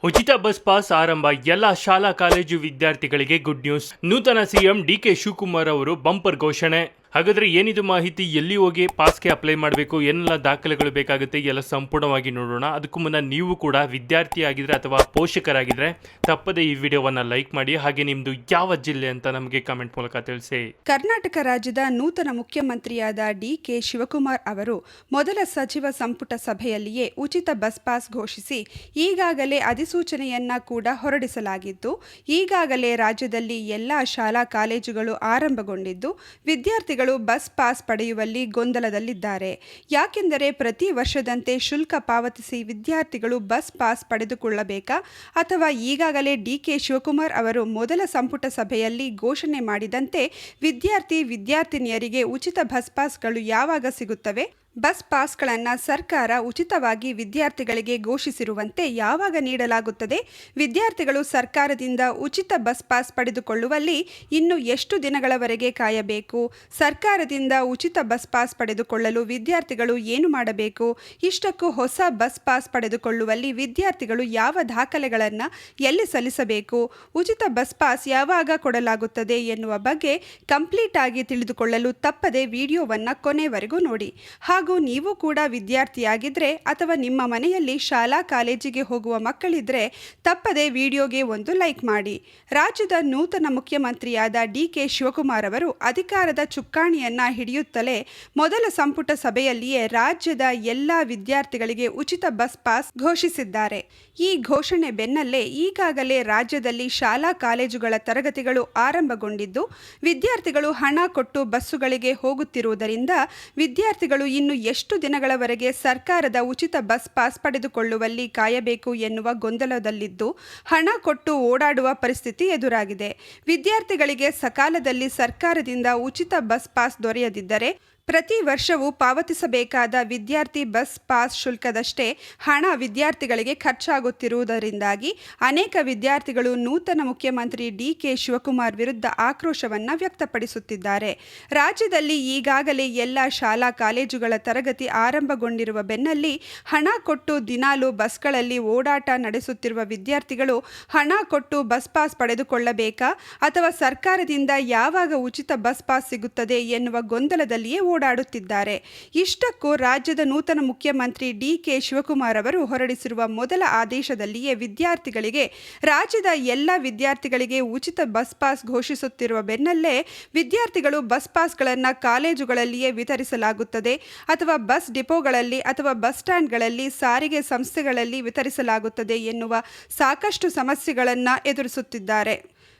ಉಚಿತ bus pass ಆರಂಭ. ಎಲ್ಲ ಶಾಲಾ ಕಾಲೇಜು ವಿದ್ಯಾರ್ಥಿಗಳಿಗೆ ಗುಡ್ ನ್ಯೂಸ್. ನೂತನ ಸಿಎಂ ಡಿಕೆ ಶಿವಕುಮಾರ್ ಅವರು ಬಂಪರ್ ಘೋಷಣೆ. ಹಾಗಾದ್ರೆ ಏನಿದು ಮಾಹಿತಿ, ಎಲ್ಲಿ ಹೋಗಿ ಪಾಸ್ಗೆ ಅಪ್ಲೈ ಮಾಡಬೇಕು, ಏನೆಲ್ಲ ದಾಖಲೆಗಳು ಬೇಕಾಗುತ್ತೆ, ಎಲ್ಲ ಸಂಪೂರ್ಣವಾಗಿ ನೋಡೋಣ. ಅದಕ್ಕೂ ಮುನ್ನ ನೀವು ಕೂಡ ವಿದ್ಯಾರ್ಥಿ ಆಗಿದ್ರೆ ಅಥವಾ ಪೋಷಕರಾಗಿದ್ರೆ ತಪ್ಪದೆ ಈ ವಿಡಿಯೋವನ್ನ ಲೈಕ್ ಮಾಡಿ. ಹಾಗೆ ನಿಮ್ದು ಯಾವ ಜಿಲ್ಲೆ ಅಂತ ನಮಗೆ ಕಾಮೆಂಟ್ ಮೂಲಕ ತಿಳಿಸಿ. ಕರ್ನಾಟಕ ರಾಜ್ಯದ ನೂತನ ಮುಖ್ಯಮಂತ್ರಿಯಾದ ಡಿಕೆ ಶಿವಕುಮಾರ್ ಅವರು ಮೊದಲ ಸಚಿವ ಸಂಪುಟ ಸಭೆಯಲ್ಲಿಯೇ ಉಚಿತ ಬಸ್ ಪಾಸ್ ಘೋಷಿಸಿ ಈಗಾಗಲೇ ಅಧಿಸೂಚನೆಯನ್ನ ಕೂಡ ಹೊರಡಿಸಲಾಗಿದ್ದು, ಈಗಾಗಲೇ ರಾಜ್ಯದಲ್ಲಿ ಎಲ್ಲ ಶಾಲಾ ಕಾಲೇಜುಗಳು ಆರಂಭಗೊಂಡಿದ್ದು ವಿದ್ಯಾರ್ಥಿಗಳು ಬಸ್ ಪಾಸ್ ಪಡೆಯುವಲ್ಲಿ ಗೊಂದಲದಲ್ಲಿದ್ದಾರೆ. ಯಾಕೆಂದರೆ ಪ್ರತಿ ವರ್ಷದಂತೆ ಶುಲ್ಕ ಪಾವತಿಸಿ ವಿದ್ಯಾರ್ಥಿಗಳು ಬಸ್ ಪಾಸ್ ಪಡೆದುಕೊಳ್ಳಬೇಕಾ ಅಥವಾ ಈಗಾಗಲೇ ಡಿಕೆ ಶಿವಕುಮಾರ್ ಅವರು ಮೊದಲ ಸಂಪುಟ ಸಭೆಯಲ್ಲಿ ಘೋಷಣೆ ಮಾಡಿದಂತೆ ವಿದ್ಯಾರ್ಥಿನಿಯರಿಗೆ ಉಚಿತ ಬಸ್ ಪಾಸ್ಗಳು ಯಾವಾಗ ಸಿಗುತ್ತವೆ? ಬಸ್ ಪಾಸ್ಗಳನ್ನು ಸರ್ಕಾರ ಉಚಿತವಾಗಿ ವಿದ್ಯಾರ್ಥಿಗಳಿಗೆ ಘೋಷಿಸಿರುವಂತೆ ಯಾವಾಗ ನೀಡಲಾಗುತ್ತದೆ? ವಿದ್ಯಾರ್ಥಿಗಳು ಸರ್ಕಾರದಿಂದ ಉಚಿತ ಬಸ್ ಪಾಸ್ ಪಡೆದುಕೊಳ್ಳುವಲ್ಲಿ ಇನ್ನು ಎಷ್ಟು ದಿನಗಳವರೆಗೆ ಕಾಯಬೇಕು? ಸರ್ಕಾರದಿಂದ ಉಚಿತ ಬಸ್ ಪಾಸ್ ಪಡೆದುಕೊಳ್ಳಲು ವಿದ್ಯಾರ್ಥಿಗಳು ಏನು ಮಾಡಬೇಕು? ಇಷ್ಟಕ್ಕೂ ಹೊಸ ಬಸ್ ಪಾಸ್ ಪಡೆದುಕೊಳ್ಳುವಲ್ಲಿ ವಿದ್ಯಾರ್ಥಿಗಳು ಯಾವ ದಾಖಲೆಗಳನ್ನು ಎಲ್ಲಿ ಸಲ್ಲಿಸಬೇಕು? ಉಚಿತ ಬಸ್ ಪಾಸ್ ಯಾವಾಗ ಕೊಡಲಾಗುತ್ತದೆ ಎನ್ನುವ ಬಗ್ಗೆ ಕಂಪ್ಲೀಟ್ ಆಗಿ ತಿಳಿದುಕೊಳ್ಳಲು ತಪ್ಪದೆ ವಿಡಿಯೋವನ್ನು ಕೊನೆವರೆಗೂ ನೋಡಿ. ಹಾಗೂ ನೀವು ಕೂಡ ವಿದ್ಯಾರ್ಥಿಯಾಗಿದ್ದರೆ ಅಥವಾ ನಿಮ್ಮ ಮನೆಯಲ್ಲಿ ಶಾಲಾ ಕಾಲೇಜಿಗೆ ಹೋಗುವ ಮಕ್ಕಳಿದ್ರೆ ತಪ್ಪದೆ ವಿಡಿಯೋಗೆ ಒಂದು ಲೈಕ್ ಮಾಡಿ. ರಾಜ್ಯದ ನೂತನ ಮುಖ್ಯಮಂತ್ರಿಯಾದ ಡಿಕೆ ಶಿವಕುಮಾರ್ ಅವರು ಅಧಿಕಾರದ ಚುಕ್ಕಾಣಿಯನ್ನ ಹಿಡಿಯುತ್ತಲೇ ಮೊದಲ ಸಂಪುಟ ಸಭೆಯಲ್ಲಿಯೇ ರಾಜ್ಯದ ಎಲ್ಲ ವಿದ್ಯಾರ್ಥಿಗಳಿಗೆ ಉಚಿತ ಬಸ್ ಪಾಸ್ ಘೋಷಿಸಿದ್ದಾರೆ. ಈ ಘೋಷಣೆ ಬೆನ್ನಲ್ಲೇ ಈಗಾಗಲೇ ರಾಜ್ಯದಲ್ಲಿ ಶಾಲಾ ಕಾಲೇಜುಗಳ ತರಗತಿಗಳು ಆರಂಭಗೊಂಡಿದ್ದು, ವಿದ್ಯಾರ್ಥಿಗಳು ಹಣ ಕೊಟ್ಟು ಬಸ್ಸುಗಳಿಗೆ ಹೋಗುತ್ತಿರುವುದರಿಂದ ವಿದ್ಯಾರ್ಥಿಗಳು ಇನ್ನು ಎಷ್ಟು ದಿನಗಳವರೆಗೆ ಸರ್ಕಾರದ ಉಚಿತ ಬಸ್ ಪಾಸ್ ಪಡೆದುಕೊಳ್ಳುವಲ್ಲಿ ಕಾಯಬೇಕು ಎನ್ನುವ ಗೊಂದಲದಲ್ಲಿದ್ದು ಹಣ ಕೊಟ್ಟು ಓಡಾಡುವ ಪರಿಸ್ಥಿತಿ ಎದುರಾಗಿದೆ. ವಿದ್ಯಾರ್ಥಿಗಳಿಗೆ ಸಕಾಲದಲ್ಲಿ ಸರ್ಕಾರದಿಂದ ಉಚಿತ ಬಸ್ ಪಾಸ್ ದೊರೆಯದಿದ್ದರೆ ಪ್ರತಿ ವರ್ಷವೂ ಪಾವತಿಸಬೇಕಾದ ವಿದ್ಯಾರ್ಥಿ ಬಸ್ ಪಾಸ್ ಶುಲ್ಕದಷ್ಟೇ ಹಣ ವಿದ್ಯಾರ್ಥಿಗಳಿಗೆ ಖರ್ಚಾಗುತ್ತಿರುವುದರಿಂದಾಗಿ ಅನೇಕ ವಿದ್ಯಾರ್ಥಿಗಳು ನೂತನ ಮುಖ್ಯಮಂತ್ರಿ ಡಿಕೆ ಶಿವಕುಮಾರ್ ವಿರುದ್ಧ ಆಕ್ರೋಶವನ್ನು ವ್ಯಕ್ತಪಡಿಸುತ್ತಿದ್ದಾರೆ. ರಾಜ್ಯದಲ್ಲಿ ಈಗಾಗಲೇ ಎಲ್ಲ ಶಾಲಾ ಕಾಲೇಜುಗಳ ತರಗತಿ ಆರಂಭಗೊಂಡಿರುವ ಬೆನ್ನಲ್ಲಿ ಹಣ ಕೊಟ್ಟು ದಿನಾಲೂ ಬಸ್ಗಳಲ್ಲಿ ಓಡಾಟ ನಡೆಸುತ್ತಿರುವ ವಿದ್ಯಾರ್ಥಿಗಳು ಹಣ ಕೊಟ್ಟು ಬಸ್ ಪಾಸ್ ಪಡೆದುಕೊಳ್ಳಬೇಕಾ ಅಥವಾ ಸರ್ಕಾರದಿಂದ ಯಾವಾಗ ಉಚಿತ ಬಸ್ ಪಾಸ್ ಸಿಗುತ್ತದೆ ಎನ್ನುವ ಗೊಂದಲದಲ್ಲಿಯೇ ಓಡಾಡುತ್ತಿದ್ದಾರೆ. ಇಷ್ಟಕ್ಕೂ ರಾಜ್ಯದ ನೂತನ ಮುಖ್ಯಮಂತ್ರಿ ಡಿಕೆ ಶಿವಕುಮಾರ್ ಅವರು ಹೊರಡಿಸಿರುವ ಮೊದಲ ಆದೇಶದಲ್ಲಿಯೇ ರಾಜ್ಯದ ಎಲ್ಲ ವಿದ್ಯಾರ್ಥಿಗಳಿಗೆ ಉಚಿತ ಬಸ್ ಪಾಸ್ ಘೋಷಿಸುತ್ತಿರುವ ಬೆನ್ನಲ್ಲೇ ವಿದ್ಯಾರ್ಥಿಗಳು ಬಸ್ ಪಾಸ್ಗಳನ್ನು ಕಾಲೇಜುಗಳಲ್ಲಿಯೇ ವಿತರಿಸಲಾಗುತ್ತದೆ ಅಥವಾ ಬಸ್ ಡಿಪೋಗಳಲ್ಲಿ ಅಥವಾ ಬಸ್ ಸ್ಟ್ಯಾಂಡ್ಗಳಲ್ಲಿ ಸಾರಿಗೆ ಸಂಸ್ಥೆಗಳಲ್ಲಿ ವಿತರಿಸಲಾಗುತ್ತದೆ ಎನ್ನುವ ಸಾಕಷ್ಟು ಸಮಸ್ಯೆಗಳನ್ನು ಎದುರಿಸುತ್ತಿದ್ದಾರೆ.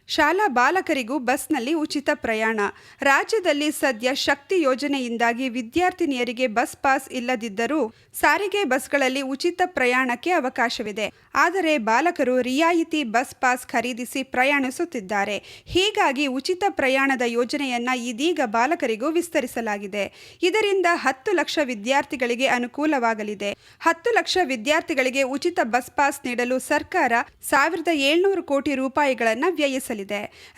ಶಾಲಾ ಬಾಲಕರಿಗೂ ಬಸ್ನಲ್ಲಿ ಉಚಿತ ಪ್ರಯಾಣ. ರಾಜ್ಯದಲ್ಲಿ ಸದ್ಯ ಶಕ್ತಿ ಯೋಜನೆಯಿಂದಾಗಿ ವಿದ್ಯಾರ್ಥಿನಿಯರಿಗೆ ಬಸ್ ಪಾಸ್ ಇಲ್ಲದಿದ್ದರೂ ಸಾರಿಗೆ ಬಸ್ಗಳಲ್ಲಿ ಉಚಿತ ಪ್ರಯಾಣಕ್ಕೆ ಅವಕಾಶವಿದೆ. ಆದರೆ ಬಾಲಕರು ರಿಯಾಯಿತಿ ಬಸ್ ಪಾಸ್ ಖರೀದಿಸಿ ಪ್ರಯಾಣಿಸುತ್ತಿದ್ದಾರೆ. ಹೀಗಾಗಿ ಉಚಿತ ಪ್ರಯಾಣದ ಯೋಜನೆಯನ್ನು ಇದೀಗ ಬಾಲಕರಿಗೂ ವಿಸ್ತರಿಸಲಾಗಿದೆ. ಇದರಿಂದ 10 ಲಕ್ಷ ವಿದ್ಯಾರ್ಥಿಗಳಿಗೆ ಅನುಕೂಲವಾಗಲಿದೆ. 10 ಲಕ್ಷ ವಿದ್ಯಾರ್ಥಿಗಳಿಗೆ ಉಚಿತ ಬಸ್ ಪಾಸ್ ನೀಡಲು ಸರ್ಕಾರ 1700 ಕೋಟಿ ರೂಪಾಯಿಗಳನ್ನು ವ್ಯಯಿಸಲಿದೆ.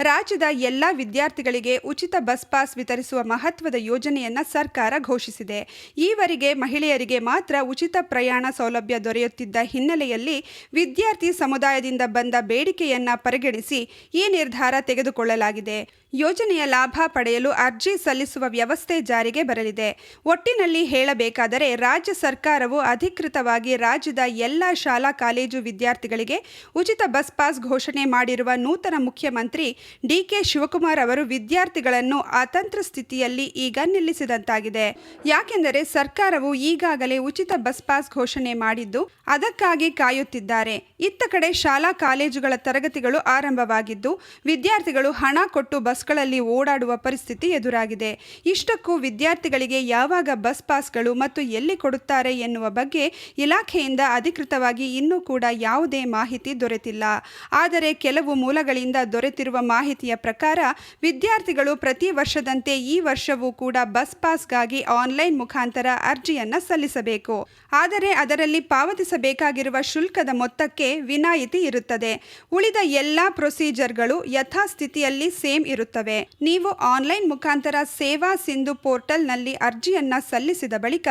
ರಾಜ್ಯದ ಎಲ್ಲ ವಿದ್ಯಾರ್ಥಿಗಳಿಗೆ ಉಚಿತ ಬಸ್ ಪಾಸ್ ವಿತರಿಸುವ ಮಹತ್ವದ ಯೋಜನೆಯನ್ನು ಸರ್ಕಾರ ಘೋಷಿಸಿದೆ. ಈವರೆಗೆ ಮಹಿಳೆಯರಿಗೆ ಮಾತ್ರ ಉಚಿತ ಪ್ರಯಾಣ ಸೌಲಭ್ಯ ದೊರೆಯುತ್ತಿದ್ದ ಹಿನ್ನೆಲೆಯಲ್ಲಿ ವಿದ್ಯಾರ್ಥಿ ಸಮುದಾಯದಿಂದ ಬಂದ ಬೇಡಿಕೆಯನ್ನು ಪರಿಗಣಿಸಿ ಈ ನಿರ್ಧಾರ ತೆಗೆದುಕೊಳ್ಳಲಾಗಿದೆ. ಯೋಜನೆಯ ಲಾಭ ಪಡೆಯಲು ಅರ್ಜಿ ಸಲ್ಲಿಸುವ ವ್ಯವಸ್ಥೆ ಜಾರಿಗೆ ಬರಲಿದೆ. ಒಟ್ಟಿನಲ್ಲಿ ಹೇಳಬೇಕಾದರೆ ರಾಜ್ಯ ಸರ್ಕಾರವು ಅಧಿಕೃತವಾಗಿ ರಾಜ್ಯದ ಎಲ್ಲ ಶಾಲಾ ಕಾಲೇಜು ವಿದ್ಯಾರ್ಥಿಗಳಿಗೆ ಉಚಿತ ಬಸ್ ಪಾಸ್ ಘೋಷಣೆ ಮಾಡಿರುವ ನೂತನ ಮುಖ್ಯಮಂತ್ರಿ ಡಿಕೆ ಶಿವಕುಮಾರ್ ಅವರು ವಿದ್ಯಾರ್ಥಿಗಳನ್ನು ಅತಂತ್ರ ಸ್ಥಿತಿಯಲ್ಲಿ ಈಗ ನಿಲ್ಲಿಸಿದಂತಾಗಿದೆ. ಯಾಕೆಂದರೆ ಸರ್ಕಾರವು ಈಗಾಗಲೇ ಉಚಿತ ಬಸ್ ಪಾಸ್ ಘೋಷಣೆ ಮಾಡಿದ್ದು ಅದಕ್ಕಾಗಿ ಕಾಯುತ್ತಿದ್ದಾರೆ. ಇತ್ತ ಕಡೆ ಶಾಲಾ ಕಾಲೇಜುಗಳ ತರಗತಿಗಳು ಆರಂಭವಾಗಿದ್ದು ವಿದ್ಯಾರ್ಥಿಗಳು ಹಣ ಕೊಟ್ಟು ಬಸ್ಗಳಲ್ಲಿ ಓಡಾಡುವ ಪರಿಸ್ಥಿತಿ ಎದುರಾಗಿದೆ. ಇಷ್ಟಕ್ಕೂ ವಿದ್ಯಾರ್ಥಿಗಳಿಗೆ ಯಾವಾಗ ಬಸ್ ಪಾಸ್ಗಳು ಮತ್ತು ಎಲ್ಲಿ ಕೊಡುತ್ತಾರೆ ಎನ್ನುವ ಬಗ್ಗೆ ಇಲಾಖೆಯಿಂದ ಅಧಿಕೃತವಾಗಿ ಇನ್ನೂ ಕೂಡ ಯಾವುದೇ ಮಾಹಿತಿ ದೊರೆತಿಲ್ಲ. ಆದರೆ ಕೆಲವು ಮೂಲಗಳಿಂದ ದೊರೆತಿರುವ ಮಾಹಿತಿಯ ಪ್ರಕಾರ ವಿದ್ಯಾರ್ಥಿಗಳು ಪ್ರತಿ ವರ್ಷದಂತೆ ಈ ವರ್ಷವೂ ಕೂಡ ಬಸ್ ಪಾಸ್ಗಾಗಿ ಆನ್ಲೈನ್ ಮುಖಾಂತರ ಅರ್ಜಿಯನ್ನು ಸಲ್ಲಿಸಬೇಕು. ಆದರೆ ಅದರಲ್ಲಿ ಪಾವತಿಸಬೇಕಾಗಿರುವ ಶುಲ್ಕದ ಮೊತ್ತಕ್ಕೆ ವಿನಾಯಿತಿ ಇರುತ್ತದೆ. ಉಳಿದ ಎಲ್ಲ ಪ್ರೊಸೀಜರ್ಗಳು ಯಥಾಸ್ಥಿತಿಯಲ್ಲಿ ಸೇಮ್ ಇರುತ್ತವೆ. ನೀವು ಆನ್ಲೈನ್ ಮುಖಾಂತರ ಸೇವಾ ಸಿಂಧು ಪೋರ್ಟಲ್ನಲ್ಲಿ ಅರ್ಜಿಯನ್ನು ಸಲ್ಲಿಸಿದ ಬಳಿಕ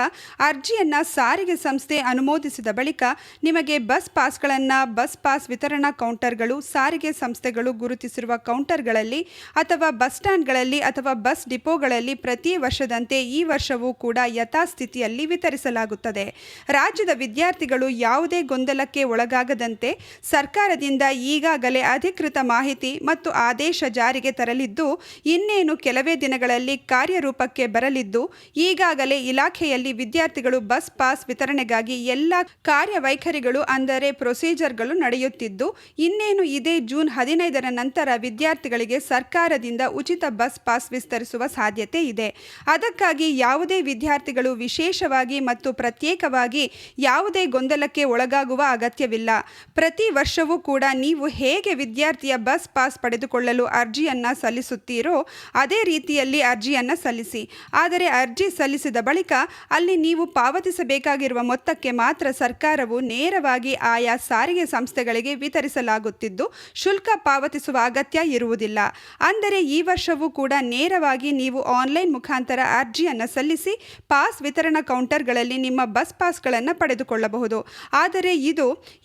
ಅರ್ಜಿಯನ್ನು ಸಾರಿಗೆ ಸಂಸ್ಥೆ ಅನುಮೋದಿಸಿದ ಬಳಿಕ ನಿಮಗೆ ಬಸ್ ಪಾಸ್ಗಳನ್ನು ಬಸ್ ಪಾಸ್ ವಿತರಣಾ ಕೌಂಟರ್ಗಳು, ಸಾರಿಗೆ ಸಂಸ್ಥೆಗಳು ಗುರುತಿಸಿರುವ ಕೌಂಟರ್ಗಳಲ್ಲಿ ಅಥವಾ ಬಸ್ ಸ್ಟ್ಯಾಂಡ್ಗಳಲ್ಲಿ ಅಥವಾ ಬಸ್ ಡಿಪೋಗಳಲ್ಲಿ ಪ್ರತಿ ವರ್ಷದಂತೆ ಈ ವರ್ಷವೂ ಕೂಡ ಯಥಾಸ್ಥಿತಿಯಲ್ಲಿ ವಿತರಿಸಲಾಗುತ್ತದೆ. ರಾಜ್ಯದ ವಿದ್ಯಾರ್ಥಿಗಳು ಯಾವುದೇ ಗೊಂದಲಕ್ಕೆ ಒಳಗಾಗದಂತೆ ಸರ್ಕಾರದಿಂದ ಈಗಾಗಲೇ ಅಧಿಕೃತ ಮಾಹಿತಿ ಮತ್ತು ಆದೇಶ ಜಾರಿಗೆ ತರಲಿದ್ದು, ಇನ್ನೇನು ಕೆಲವೇ ದಿನಗಳಲ್ಲಿ ಕಾರ್ಯರೂಪಕ್ಕೆ ಬರಲಿದ್ದು, ಈಗಾಗಲೇ ಇಲಾಖೆಯಲ್ಲಿ ವಿದ್ಯಾರ್ಥಿಗಳು ಬಸ್ ಪಾಸ್ ವಿತರಣೆಗಾಗಿ ಎಲ್ಲ ಕಾರ್ಯವೈಖರಿಗಳು ಅಂದರೆ ಪ್ರೊಸೀಜರ್ಗಳು ನಡೆಯುತ್ತಿದ್ದು, ಇನ್ನೇನು ಇದೇ ಜೂನ್ 15ರ ನಂತರ ವಿದ್ಯಾರ್ಥಿಗಳಿಗೆ ಸರ್ಕಾರದಿಂದ ಉಚಿತ ಬಸ್ ಪಾಸ್ ವಿಸ್ತರಿಸುವ ಸಾಧ್ಯತೆ ಇದೆ. ಅದಕ್ಕಾಗಿ ಯಾವುದೇ ವಿದ್ಯಾರ್ಥಿಗಳು ವಿಶೇಷವಾಗಿ ಮತ್ತು ಪ್ರತ್ಯೇಕವಾಗಿ ಯಾವುದೇ ಗೊಂದಲಕ್ಕೆ ಒಳಗಾಗುವ ಅಗತ್ಯವಿಲ್ಲ. ಪ್ರತಿ ವರ್ಷವೂ ಕೂಡ ನೀವು ಹೇಗೆ ವಿದ್ಯಾರ್ಥಿಯ ಬಸ್ ಪಾಸ್ ಪಡೆದುಕೊಳ್ಳಲು ಅರ್ಜಿಯನ್ನು ಸಲ್ಲಿಸುತ್ತೀರೋ ಅದೇ ರೀತಿಯಲ್ಲಿ ಅರ್ಜಿಯನ್ನು ಸಲ್ಲಿಸಿ. ಆದರೆ ಅರ್ಜಿ ಸಲ್ಲಿಸಿದ ಬಳಿಕ ಅಲ್ಲಿ ನೀವು ಪಾವತಿಸಬೇಕಾಗಿರುವ ಮೊತ್ತಕ್ಕೆ ಮಾತ್ರ ಸರ್ಕಾರವು ನೇರವಾಗಿ ಆಯಾ ಸಾರಿಗೆ ಸಂಸ್ಥೆಗಳಿಗೆ ವಿತರಿಸಲಾಗುತ್ತಿದ್ದು, ಶುಲ್ಕ ಪಾವತಿಸುವ ಅಗತ್ಯ ಇರುವುದಿಲ್ಲ. ಅಂದರೆ ಈ ವರ್ಷವೂ ಕೂಡ ನೇರವಾಗಿ ನೀವು ಆನ್ಲೈನ್ ಮುಖಾಂತರ ಅರ್ಜಿಯನ್ನು ಸಲ್ಲಿಸಿ ಪಾಸ್ ವಿತರಣಾ ಕೌಂಟರ್ಗಳಲ್ಲಿ ನಿಮ್ಮ ಬಸ್ ಪಾಸ್ಗಳನ್ನು ಪಡೆದುಕೊಳ್ಳಬಹುದು. ಆದರೆ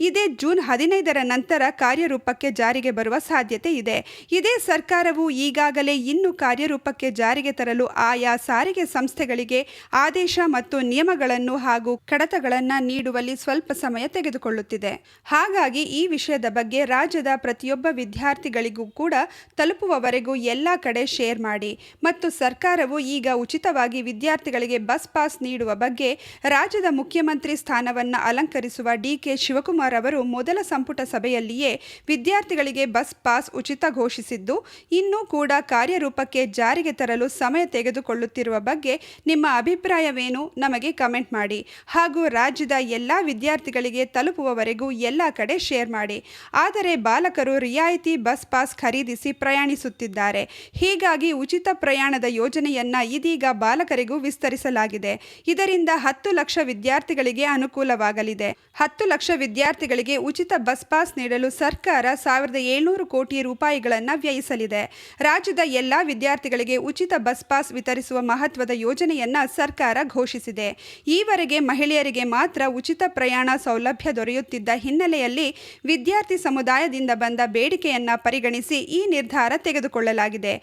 ಇದೇ ಜೂನ್ 15ರ ನಂತರ ಕಾರ್ಯರೂಪಕ್ಕೆ ಜಾರಿಗೆ ಬರುವ ಸಾಧ್ಯತೆ ಇದೆ. ಇದೇ ಸರ್ಕಾರವು ಈಗಾಗಲೇ ಇನ್ನು ಕಾರ್ಯರೂಪಕ್ಕೆ ಜಾರಿಗೆ ತರಲು ಆಯಾ ಸಾರಿಗೆ ಸಂಸ್ಥೆಗಳಿಗೆ ಆದೇಶ ಮತ್ತು ನಿಯಮಗಳನ್ನು ಹಾಗೂ ಕಡತಗಳನ್ನು ನೀಡುವಲ್ಲಿ ಸ್ವಲ್ಪ ಸಮಯ ತೆಗೆದುಕೊಳ್ಳುತ್ತಿದೆ. ಹಾಗಾಗಿ ಈ ವಿಷಯದ ಬಗ್ಗೆ ರಾಜ್ಯದ ಪ್ರತಿಯೊಬ್ಬ ವಿದ್ಯಾರ್ಥಿಗಳಿಗೂ ಕೂಡ ತಲುಪುವವರೆಗೂ ಎಲ್ಲ ಕಡೆ ಶೇರ್ ಮಾಡಿ. ಮತ್ತು ಸರ್ಕಾರವು ಈಗ ಉಚಿತವಾಗಿ ವಿದ್ಯಾರ್ಥಿಗಳಿಗೆ ಬಸ್ ಪಾಸ್ ನೀಡುವ ಬಗ್ಗೆ ರಾಜ್ಯದ ಮುಖ್ಯಮಂತ್ರಿ ಸ್ಥಾನವನ್ನು ಅಲಂಕರಿಸುವ ಡಿ.ಕೆ. ಶಿವಕುಮಾರ್ ಅವರು ಮೊದಲ ಸಂಪುಟ ಸಭೆಯಲ್ಲಿಯೇ ವಿದ್ಯಾರ್ಥಿಗಳಿಗೆ ಬಸ್ ಪಾಸ್ ಉಚಿತ ಘೋಷಿಸಿದ್ದು, ಇನ್ನೂ ಕೂಡ ಕಾರ್ಯರೂಪಕ್ಕೆ ಜಾರಿಗೆ ತರಲು ಸಮಯ ತೆಗೆದುಕೊಳ್ಳುತ್ತಿರುವ ಬಗ್ಗೆ ನಿಮ್ಮ ಅಭಿಪ್ರಾಯವೇನು ನಮಗೆ ಕಮೆಂಟ್ ಮಾಡಿ. ಹಾಗೂ ರಾಜ್ಯದ ಎಲ್ಲ ವಿದ್ಯಾರ್ಥಿಗಳಿಗೆ ತಲುಪುವವರೆಗೂ ಎಲ್ಲ ಕಡೆ ಶೇರ್ ಮಾಡಿ. ಆದರೆ ಬಾಲಕರು ರಿಯಾಯಿತಿ ಬಸ್ ಪಾಸ್ ಖರೀದಿಸಿ ಪ್ರಯಾಣಿಸುತ್ತಿದ್ದಾರೆ. ಹೀಗಾಗಿ ಉಚಿತ ಪ್ರಯಾಣದ ಯೋಜನೆಯನ್ನು ಇದೀಗ ಬಾಲಕರಿಗೂ ವಿಸ್ತರಿಸಲಾಗಿದೆ. ಇದರಿಂದ 10 ಲಕ್ಷ ವಿದ್ಯಾರ್ಥಿಗಳಿಗೆ ಅನುಕೂಲವಾಗಲಿದೆ. 10 ಲಕ್ಷ ವಿದ್ಯಾರ್ಥಿಗಳಿಗೆ ಉಚಿತ ಬಸ್ ಪಾಸ್ ನೀಡಲು ಸರ್ಕಾರ 1,700 ಕೋಟಿ ರೂಪಾಯಿಗಳನ್ನು ವ್ಯಯಿಸಲಿದೆ. ರಾಜ್ಯದ ಎಲ್ಲ ವಿದ್ಯಾರ್ಥಿಗಳಿಗೆ ಉಚಿತ ಬಸ್ ಪಾಸ್ ವಿತರಿಸುವ ಮಹತ್ವದ ಯೋಜನೆಯನ್ನು ಸರ್ಕಾರ ಘೋಷಿಸಿದೆ. ಈವರೆಗೆ ಮಹಿಳೆಯರಿಗೆ ಮಾತ್ರ ಉಚಿತ ಪ್ರಯಾಣ ಸೌಲಭ್ಯ ದೊರೆಯುತ್ತಿದ್ದ ಹಿನ್ನೆಲೆಯಲ್ಲಿ ವಿದ್ಯಾರ್ಥಿ ಸಮುದಾಯದಿಂದ ಬಂದ ಬೇಡಿಕೆಯನ್ನು ಪರಿಗಣಿಸಿ ಈ ನಿರ್ಧಾರ ತೆಗೆದುಕೊಳ್ಳಲಾಗಿದೆ.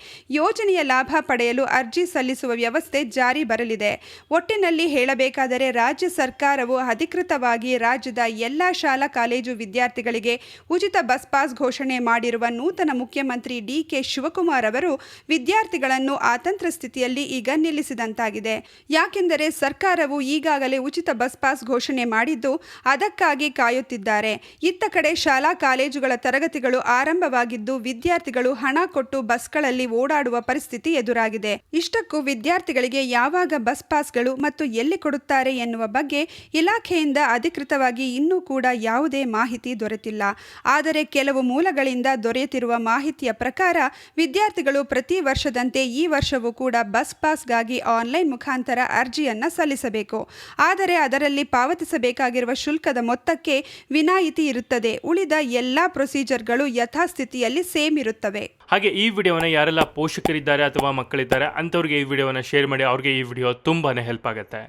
ಯೋಜನೆಯ ಲಾಭ ಪಡೆಯಲು ಅರ್ಜಿ ಸಲ್ಲಿಸುವ ವ್ಯವಸ್ಥೆ ಜಾರಿ ಬರಲಿದೆ. ಒಟ್ಟಿನಲ್ಲಿ ಹೇಳಬೇಕಾದರೆ ರಾಜ್ಯ ಸರ್ಕಾರವು ಅಧಿಕೃತವಾಗಿ ರಾಜ್ಯದ ಎಲ್ಲ ಶಾಲಾ ಕಾಲೇಜು ವಿದ್ಯಾರ್ಥಿಗಳಿಗೆ ಉಚಿತ ಬಸ್ ಪಾಸ್ ಘೋಷಣೆ ಮಾಡಿರುವ ನೂತನ ಮುಖ್ಯಮಂತ್ರಿ ಡಿ.ಕೆ. ಶಿವಕುಮಾರ್ ಅವರು ವಿದ್ಯಾರ್ಥಿಗಳನ್ನು ಅತಂತ್ರ ಸ್ಥಿತಿಯಲ್ಲಿ ಈಗ ನಿಲ್ಲಿಸಿದಂತಾಗಿದೆ. ಯಾಕೆಂದರೆ ಸರ್ಕಾರವು ಈಗಾಗಲೇ ಉಚಿತ ಬಸ್ ಪಾಸ್ ಘೋಷಣೆ ಮಾಡಿದ್ದು ಅದಕ್ಕಾಗಿ ಕಾಯುತ್ತಿದ್ದಾರೆ. ಇತ್ತ ಕಡೆ ಶಾಲಾ ಕಾಲೇಜುಗಳ ತರಗತಿಗಳು ಆರಂಭವಾಗಿದ್ದು ವಿದ್ಯಾರ್ಥಿಗಳು ಹಣ ಕೊಟ್ಟು ಬಸ್ಗಳಲ್ಲಿ ಓಡಾಡುವ ಪರಿಸ್ಥಿತಿ ಎದುರಾಗಿದೆ. ಇಷ್ಟಕ್ಕೂ ವಿದ್ಯಾರ್ಥಿಗಳಿಗೆ ಯಾವಾಗ ಬಸ್ ಪಾಸ್ಗಳು ಮತ್ತು ಎಲ್ಲಿ ಕೊಡುತ್ತಾರೆ ಎನ್ನುವ ಬಗ್ಗೆ ಇಲಾಖೆಯಿಂದ ಅಧಿಕೃತವಾಗಿ ಇನ್ನೂ ಕೂಡ ಯಾವುದೇ ಮಾಹಿತಿ ದೊರೆತಿಲ್ಲ. ಆದರೆ ಕೆಲವು ಮೂಲಗಳಿಂದ ದೊರೆಯುತ್ತಿರುವ ಮಾಹಿತಿಯ ಪ್ರಕಾರ ವಿದ್ಯಾರ್ಥಿಗಳು ಪ್ರತಿ ವರ್ಷದಂತೆ ಈ ವರ್ಷವೂ ಕೂಡ ಬಸ್ ಪಾಸ್ಗಾಗಿ ಆನ್ಲೈನ್ ಮುಖಾಂತರ ಅರ್ಜಿಯನ್ನು ಸಲ್ಲಿಸಬೇಕು. ಆದರೆ ಅದರಲ್ಲಿ ಪಾವತಿಸಬೇಕಾಗಿರುವ ಶುಲ್ಕದ ಮೊತ್ತಕ್ಕೆ ವಿನಾಯಿತಿ ಇರುತ್ತದೆ. ಉಳಿದ ಎಲ್ಲ ಪ್ರೊಸೀಜರ್ಗಳು ಯಥಾಸ್ಥಿತಿಯಲ್ಲಿ ಸೇಮ್ ಇರುತ್ತವೆ. ಹಾಗೆ ಈ ವಿಡಿಯೋವನ್ನು ಯಾರೆಲ್ಲ ಪೋಷಕರಿದ್ದಾರೆ ಅಥವಾ ಮಕ್ಕಳಿದ್ದಾರೆ ಅಂಥವ್ರಿಗೆ ಈ ವಿಡಿಯೋವನ್ನು ಶೇರ್ ಮಾಡಿ. ಅವ್ರಿಗೆ ಈ ವಿಡಿಯೋ ತುಂಬಾ ಹೆಲ್ಪ್ ಆಗುತ್ತೆ.